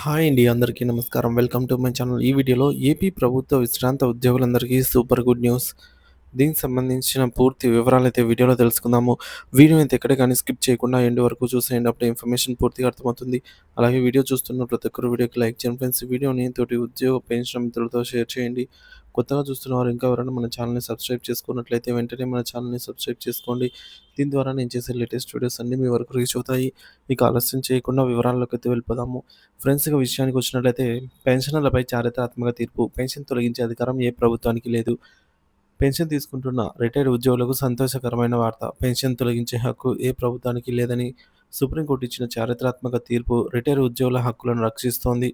Hi అండి. అందరికీ నమస్కారం. Welcome to my channel. ఈ వీడియోలో ఏపీ ప్రభుత్వ విశ్రాంత ఉద్యోగులందరికీ సూపర్ గుడ్ న్యూస్. దీనికి సంబంధించిన పూర్తి వివరాలైతే వీడియోలో తెలుసుకుందాము. వీడియోని అయితే ఎక్కడ గాని స్కిప్ చేయకుండా ఎండ్ వరకు చూసేయండి. అప్పుడే ఇన్ఫర్మేషన్ పూర్తిగా అర్థమవుతుంది. అలాగే వీడియో చూస్తున్న ప్రతి ఒక్కరు వీడియోకి లైక్ చేయండి ఫ్రెండ్స్. ఈ వీడియోని తోటి ఉద్యోగ పెన్షన్ మిత్రులతో షేర్ చేయండి. కొత్తగా చూస్తున్నవారు ఇంకా ఎవరైనా మన ఛానల్‌ని సబ్స్క్రైబ్ చేసుకున్నట్లయితే వెంటనే మన ఛానల్‌ని సబ్స్క్రైబ్ చేసుకోండి. దీని ద్వారా నేను చేసే లేటెస్ట్ వీడియోస్ అన్నీ మీ వరకు రీచ్ అవుతాయి. ఇక ఆలస్యం చేయకుండా వివరాల్లోకైతే వెళ్ళిపోదాము. ఫ్రెండ్స్ ఇక విషయానికి వచ్చినట్లయితే పెన్షనర్లపై చారిత్రాత్మక తీర్పు. పెన్షన్ తొలగించే అధికారం ఏ ప్రభుత్వానికి లేదు. పెన్షన్ తీసుకుంటున్న రిటైర్డ్ ఉద్యోగులకు సంతోషకరమైన వార్త. పెన్షన్ తొలగించే హక్కు ఏ ప్రభుత్వానికి లేదని సుప్రీంకోర్టు ఇచ్చిన చారిత్రాత్మక తీర్పు రిటైర్డ్ ఉద్యోగుల హక్కులను రక్షిస్తోంది.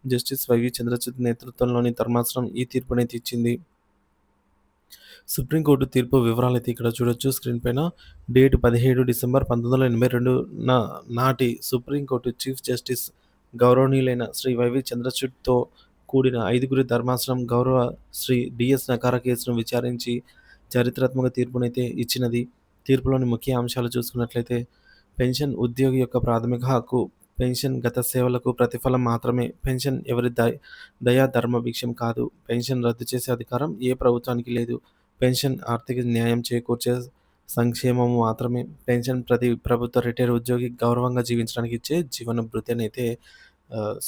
జస్టిస్ వైవి చంద్రచూడ్ నేతృత్వంలోని ధర్మాసనం ఈ తీర్పునైతే ఇచ్చింది. సుప్రీంకోర్టు తీర్పు వివరాలైతే ఇక్కడ చూడొచ్చు స్క్రీన్ పైన. డేట్ 17 డిసెంబర్ 1982 నాటి సుప్రీంకోర్టు చీఫ్ జస్టిస్ గౌరవనీయులైన శ్రీ వైవి చంద్రచూడ్‌తో కూడిన ఐదుగురి ధర్మాసనం గౌరవ శ్రీ డిఎస్ నకారా కేసును విచారించి చారిత్రాత్మక తీర్పునైతే ఇచ్చినది. తీర్పులోని ముఖ్య అంశాలు చూసుకున్నట్లయితే పెన్షన్ ఉద్యోగి యొక్క ప్రాథమిక హక్కు. పెన్షన్ గత సేవలకు ప్రతిఫలం మాత్రమే. పెన్షన్ ఎవరి దయా ధర్మభిక్షం కాదు. పెన్షన్ రద్దు చేసే అధికారం ఏ ప్రభుత్వానికి లేదు. పెన్షన్ ఆర్థిక న్యాయం చేకూర్చే సంక్షేమము మాత్రమే. పెన్షన్ ప్రతి ప్రభుత్వ రిటైర్డ్ ఉద్యోగి గౌరవంగా జీవించడానికి ఇచ్చే జీవన భృతి అనైతే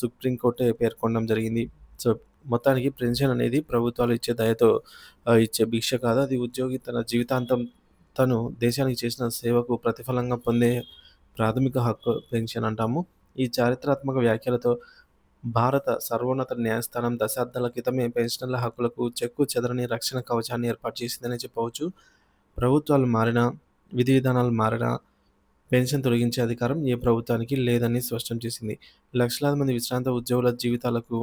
సుప్రీంకోర్టే పేర్కొనడం జరిగింది. సో, మొత్తానికి పెన్షన్ అనేది ప్రభుత్వాలు ఇచ్చే దయతో ఇచ్చే భిక్ష కాదు. అది ఉద్యోగి తన జీవితాంతం తను దేశానికి చేసిన సేవకు ప్రతిఫలంగా పొందే ప్రాథమిక హక్కు పెన్షన్ అంటాము. ఈ చారిత్రాత్మక వ్యాఖ్యలతో భారత సర్వోన్నత న్యాయస్థానం దశాబ్దాల క్రితమే పెన్షనర్ల హక్కులకు చెక్కు చెదరని రక్షణ కవచాన్ని ఏర్పాటు చేసిందనే చెప్పవచ్చు. ప్రభుత్వాలు మారినా, విధి విధానాలు మారినా పెన్షన్ తొలగించే అధికారం ఏ ప్రభుత్వానికి లేదని స్పష్టం చేసింది. లక్షలాది మంది విశ్రాంత ఉద్యోగుల జీవితాలకు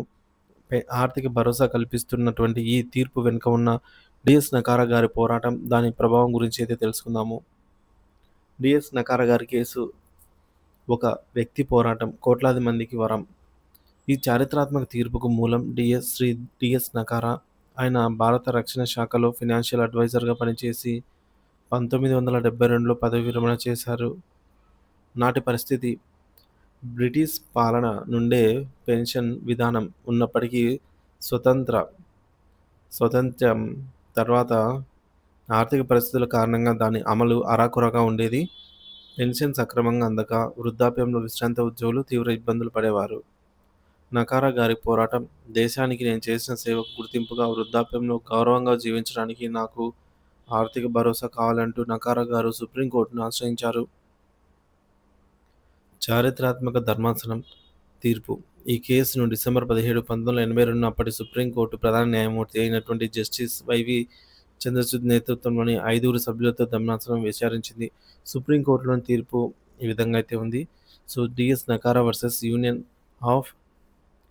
ఆర్థిక భరోసా కల్పిస్తున్నటువంటి ఈ తీర్పు వెనుక ఉన్న డిఎస్ నకారా గారి పోరాటం, దాని ప్రభావం గురించి అయితే తెలుసుకుందాము. డిఎస్ నకారా గారి కేసు ఒక వ్యక్తి పోరాటం, కోట్లాది మందికి వరం. ఈ చారిత్రాత్మక తీర్పుకు మూలం శ్రీ డిఎస్ నకారా. ఆయన భారత రక్షణ శాఖలో ఫినాన్షియల్ అడ్వైజర్‌గా పనిచేసి 1972లో పదవీ విరమణ చేశారు. నాటి పరిస్థితి బ్రిటిష్ పాలన నుండే పెన్షన్ విధానం ఉన్నప్పటికీ స్వతంత్ర స్వతంత్రం తర్వాత ఆర్థిక పరిస్థితుల కారణంగా దాని అమలు అరాకొరగా ఉండేది. పెన్షన్ సక్రమంగా అందక వృద్ధాప్యంలో విశ్రాంత ఉద్యోగులు తీవ్ర ఇబ్బందులు పడేవారు. నకారా గారి పోరాటం దేశానికి నేను చేసిన సేవకు గుర్తింపుగా వృద్ధాప్యంలో గౌరవంగా జీవించడానికి నాకు ఆర్థిక భరోసా కావాలంటూ నకారా గారు సుప్రీంకోర్టును ఆశ్రయించారు. చారిత్రాత్మక ధర్మాసనం తీర్పు. ఈ కేసును డిసెంబర్ 17, 1982 అప్పటి సుప్రీంకోర్టు ప్రధాన న్యాయమూర్తి అయినటువంటి జస్టిస్ వైవి చంద్రచూడ్ నేతృత్వంలోని ఐదుగురు సభ్యులతో ధర్మాసనం విచారించింది. సుప్రీంకోర్టులోని తీర్పు ఈ విధంగా అయితే ఉంది. So, DS Nakara versus Union of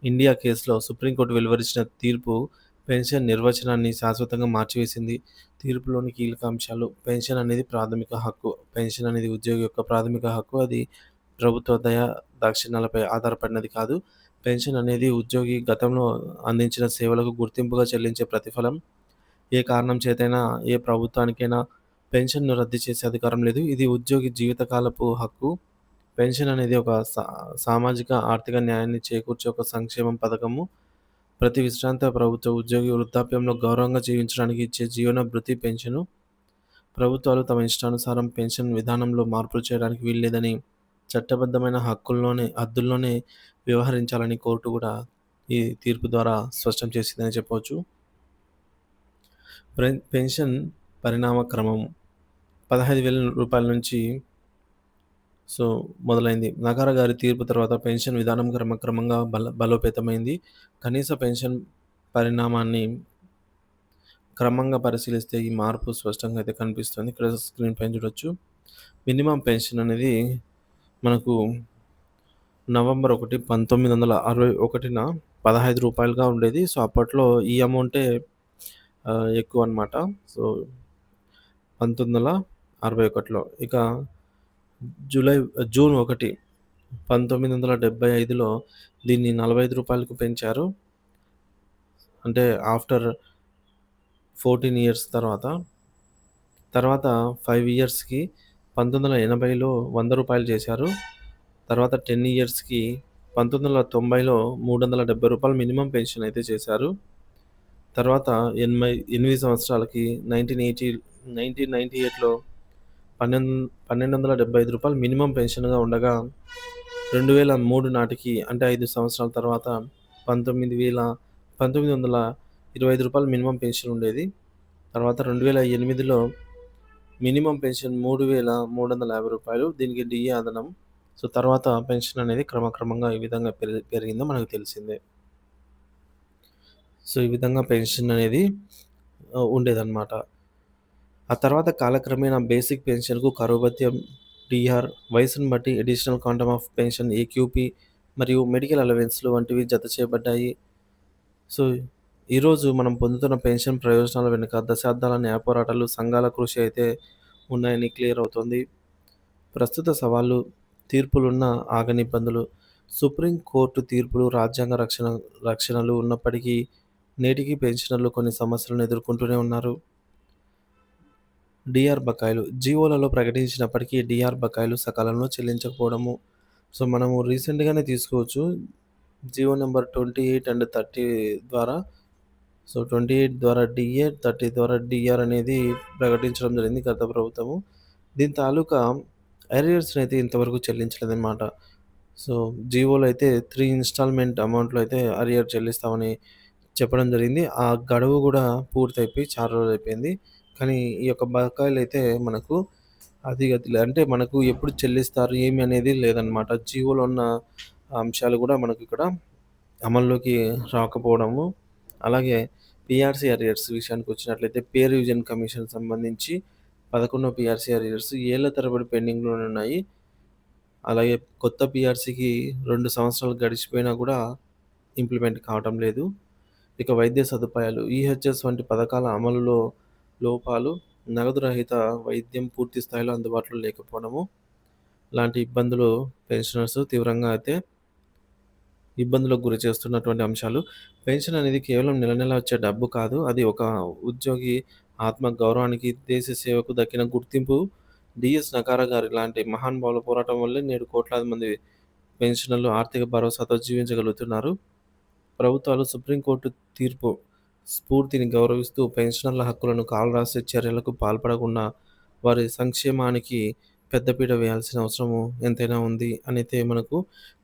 India కేసులో సుప్రీంకోర్టు వెలువరించిన తీర్పు పెన్షన్ నిర్వచనాన్ని శాశ్వతంగా మార్చివేసింది. తీర్పులోని కీలక అంశాలు: పెన్షన్ అనేది ప్రాథమిక హక్కు. పెన్షన్ అనేది ఉద్యోగి యొక్క ప్రాథమిక హక్కు. అది ప్రభుత్వ దాక్షిణ్యాలపై ఆధారపడినది కాదు. పెన్షన్ అనేది ఉద్యోగి గతంలో అందించిన సేవలకు గుర్తింపుగా చెల్లించే ప్రతిఫలం. ఏ కారణం చేతైనా ఏ ప్రభుత్వానికైనా పెన్షన్‌ను రద్దు చేసే అధికారం లేదు. ఇది ఉద్యోగి జీవితకాలపు హక్కు. పెన్షన్ అనేది ఒక సామాజిక, ఆర్థిక న్యాయాన్ని చేకూర్చే ఒక సంక్షేమం పథకము. ప్రతి విశ్రాంత ప్రభుత్వ ఉద్యోగి వృద్ధాప్యంలో గౌరవంగా జీవించడానికి ఇచ్చే జీవన భృతి పెన్షను. ప్రభుత్వాలు తమ ఇష్టానుసారం పెన్షన్ విధానంలో మార్పులు చేయడానికి వీల్లేదని, చట్టబద్ధమైన హద్దుల్లోనే వ్యవహరించాలని కోర్టు కూడా ఈ తీర్పు ద్వారా స్పష్టం చేసిందని చెప్పవచ్చు. పెన్షన్ పరిణామ క్రమం రూ. 15,000 నుంచి మొదలైంది. నకారా గారి తీర్పు తర్వాత పెన్షన్ విధానం క్రమక్రమంగా బలోపేతమైంది. కనీస పెన్షన్ పరిణామాన్ని క్రమంగా పరిశీలిస్తే ఈ మార్పు స్పష్టంగా అయితే కనిపిస్తుంది. ఇక్కడ స్క్రీన్ పైన చూడొచ్చు. మినిమమ్ పెన్షన్ అనేది మనకు నవంబర్ 1, 1961న రూ. 15గా ఉండేది. సో, అప్పట్లో ఈ అమౌంటే ఎక్కువనమాట. సో, 1961లో. ఇక జూన్ 1, 1975లో దీన్ని రూ. 45కు పెంచారు. అంటే ఆఫ్టర్ 14 ఇయర్స్ తర్వాత 5 ఇయర్స్‌కి 1980లో రూ. 100 చేశారు. తర్వాత 10 ఇయర్స్‌కి 1990లో రూ. 370 మినిమమ్ పెన్షన్ అయితే చేశారు. తర్వాత 8 సంవత్సరాలకి 1998లో రూ. 1275 మినిమమ్ పెన్షన్‌గా ఉండగా 2003 నాటికి అంటే 5 సంవత్సరాల తర్వాత రూ. 1925 మినిమమ్ పెన్షన్ ఉండేది. తర్వాత 2008లో మినిమమ్ పెన్షన్ రూ. 3350 దీనికి డీఏ అదనం. సో, తర్వాత పెన్షన్ అనేది క్రమక్రమంగా ఏ విధంగా పెరిగిందో మనకు తెలిసిందే. సో, ఈ విధంగా పెన్షన్ అనేది ఉండేదనమాట. ఆ తర్వాత కాలక్రమేణా బేసిక్ పెన్షన్‌కు కరువు భత్యం, డీఆర్, వయసును బట్టి additional quantum of pension AQP మరియు మెడికల్ అలవెన్స్‌లు వంటివి జత చేయబడ్డాయి. సో, ఈరోజు మనం పొందుతున్న పెన్షన్ ప్రయోజనాల వెనుక దశాబ్దాల న్యాయ పోరాటాలు, సంఘాల కృషి అయితే ఉన్నాయని క్లియర్ అవుతుంది. ప్రస్తుత సవాళ్లు, తీర్పులున్న ఆగని ఇబ్బందులు. సుప్రీం కోర్టు తీర్పులు, రాజ్యాంగ రక్షణలు ఉన్నప్పటికీ నేటికీ పెన్షనర్లు కొన్ని సమస్యలను ఎదుర్కొంటూనే ఉన్నారు. డీఆర్ బకాయిలు జీవోలలో ప్రకటించినప్పటికీ డీఆర్ బకాయిలు సకాలంలో చెల్లించకపోవడము. సో, మనము రీసెంట్‌గానే తీసుకోవచ్చు. జీవో నంబర్ 28 అండ్ 30 ద్వారా. సో, 28 ద్వారా డీఏ, 30 ద్వారా డీఆర్ అనేది ప్రకటించడం జరిగింది గత ప్రభుత్వము. దీని తాలూకా అరియర్స్‌ని అయితే ఇంతవరకు చెల్లించలేదనమాట. సో, జీవోలో అయితే 3 ఇన్‌స్టాల్‌మెంట్ అమౌంట్‌లో అయితే అరియర్ చెల్లిస్తామని చెప్పడం జరిగింది. ఆ గడువు గూడా పూర్తయిపోయి చాలా రోజులయిపోయింది. కానీ ఈ యొక్క బకాయిలైతే మనకు అధిగతిలే అంటే మనకు ఎప్పుడు చెల్లిస్తారు ఏమి అనేది లేదనమాట. జీవోలో ఉన్న అంశాలు గూడా మనకిక్కడ అమల్లోకి రాకపోవడము. అలాగే పీఆర్సీ అరియర్స్ విషయానికొచ్చినట్లయితే పే రివిజన్ కమిషన్ సంబంధించి 11 పీఆర్సీ అరియర్స్ ఏళ్ల తరబడి పెండింగ్‌లోనే ఉన్నాయి. అలాగే కొత్త పీఆర్సీకి 2 సంవత్సరాలు గడిచిపోయినా గూడా ఇంప్లిమెంట్ కావటం లేదు. ఇక వైద్య సదుపాయాలు, ఈహెచ్ఎస్ వంటి పథకాల అమలులో లోపాలు, నగదు రహిత వైద్యం పూర్తి స్థాయిలో అందుబాటులో లేకపోవడము లాంటి ఇబ్బందులు పెన్షనర్స్ తీవ్రంగా అయితే ఇబ్బందులకు గురి చేస్తున్నటువంటి అంశాలు. పెన్షన్ అనేది కేవలం నెల నెలా వచ్చే డబ్బు కాదు. అది ఒక ఉద్యోగి ఆత్మ గౌరవానికి, దేశ సేవకు దక్కిన గుర్తింపు. డీఎస్ నకారా గారి లాంటి మహానుభావుల పోరాటం వల్లే నేడు కోట్లాది మంది పెన్షనర్లు ఆర్థిక భరోసాతో జీవించగలుగుతున్నారు. ప్రభుత్వాలు సుప్రీంకోర్టు తీర్పు స్ఫూర్తిని గౌరవిస్తూ పెన్షనర్ల హక్కులను కాలరాసే చర్యలకు పాల్పడకుండా వారి సంక్షేమానికి పెద్దపీట వేయాల్సిన అవసరము ఎంతైనా ఉంది అనైతే మనకు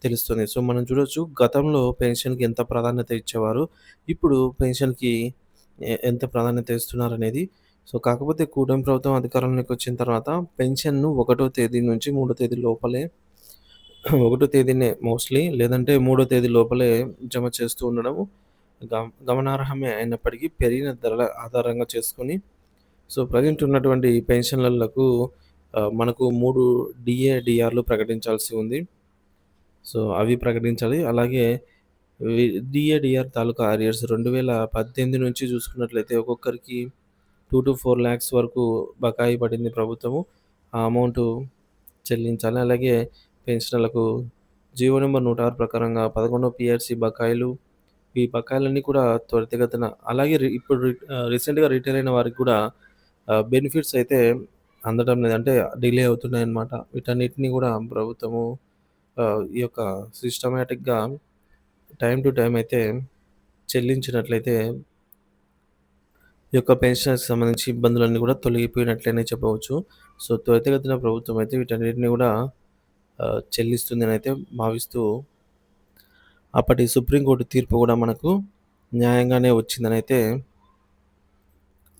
తెలుస్తుంది. సో, మనం చూడొచ్చు గతంలో పెన్షన్‌కి ఎంత ప్రాధాన్యత ఇచ్చేవారు. ఇప్పుడు పెన్షన్‌కి ఎంత ప్రాధాన్యత ఇస్తున్నారనేది. సో, కాకపోతే కూటమి ప్రభుత్వం అధికారంలోకి వచ్చిన తర్వాత పెన్షన్‌ను 1 తేదీ నుంచి 3 తేదీ లోపలే 1 తేదీనే మోస్ట్‌లీ లేదంటే 3 తేదీ లోపలే జమ చేస్తూ ఉండడం గమనార్హమే అయినప్పటికీ పెరిగిన ధరల ఆధారంగా చేసుకొని సో, ప్రెజెంట్ ఉన్నటువంటి పెన్షనర్లకు మనకు 3 డీఏ, డీఆర్‌లు ప్రకటించాల్సి ఉంది. సో, అవి ప్రకటించాలి. అలాగే వి డీఏ, డీఆర్ తాలూకా అరియర్స్ 2018 నుంచి చూసుకున్నట్లయితే ఒక్కొక్కరికి 2-4 లాక్స్ వరకు బకాయి పడింది ప్రభుత్వము. ఆ అమౌంటు చెల్లించాలి. అలాగే పెన్షనర్లకు జీవో నంబర్ 106 ప్రకారంగా 11 పీఆర్సీ బకాయిలు. ఈ బకాయిలన్నీ కూడా త్వరితగతిన అలాగే ఇప్పుడు రీసెంట్‌గా రిటైర్ అయిన వారికి కూడా బెనిఫిట్స్ అయితే అందడం లేదు. అంటే డిలే అవుతున్నాయన్నమాట. వీటన్నిటిని కూడా ప్రభుత్వము ఈ యొక్క సిస్టమాటిక్‌గా టైమ్ టు టైమ్ అయితే చెల్లించినట్లయితే ఈ యొక్క పెన్షనర్స్‌కి సంబంధించి ఇబ్బందులన్నీ కూడా తొలగిపోయినట్లనే చెప్పవచ్చు. సో, త్వరితగతిన ప్రభుత్వం అయితే వీటన్నిటిని కూడా చెల్లిస్తుందని అయితే భావిస్తూ అప్పటి సుప్రీంకోర్టు తీర్పు కూడా మనకు న్యాయంగానే వచ్చిందనైతే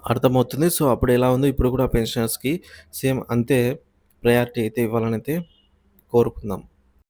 అర్థమవుతుంది. సో, అప్పుడు ఎలా ఉందో ఇప్పుడు కూడా పెన్షనర్స్‌కి సేమ్ అంతే ప్రయారిటీ అయితే ఇవ్వాలనైతే కోరుకుందాం.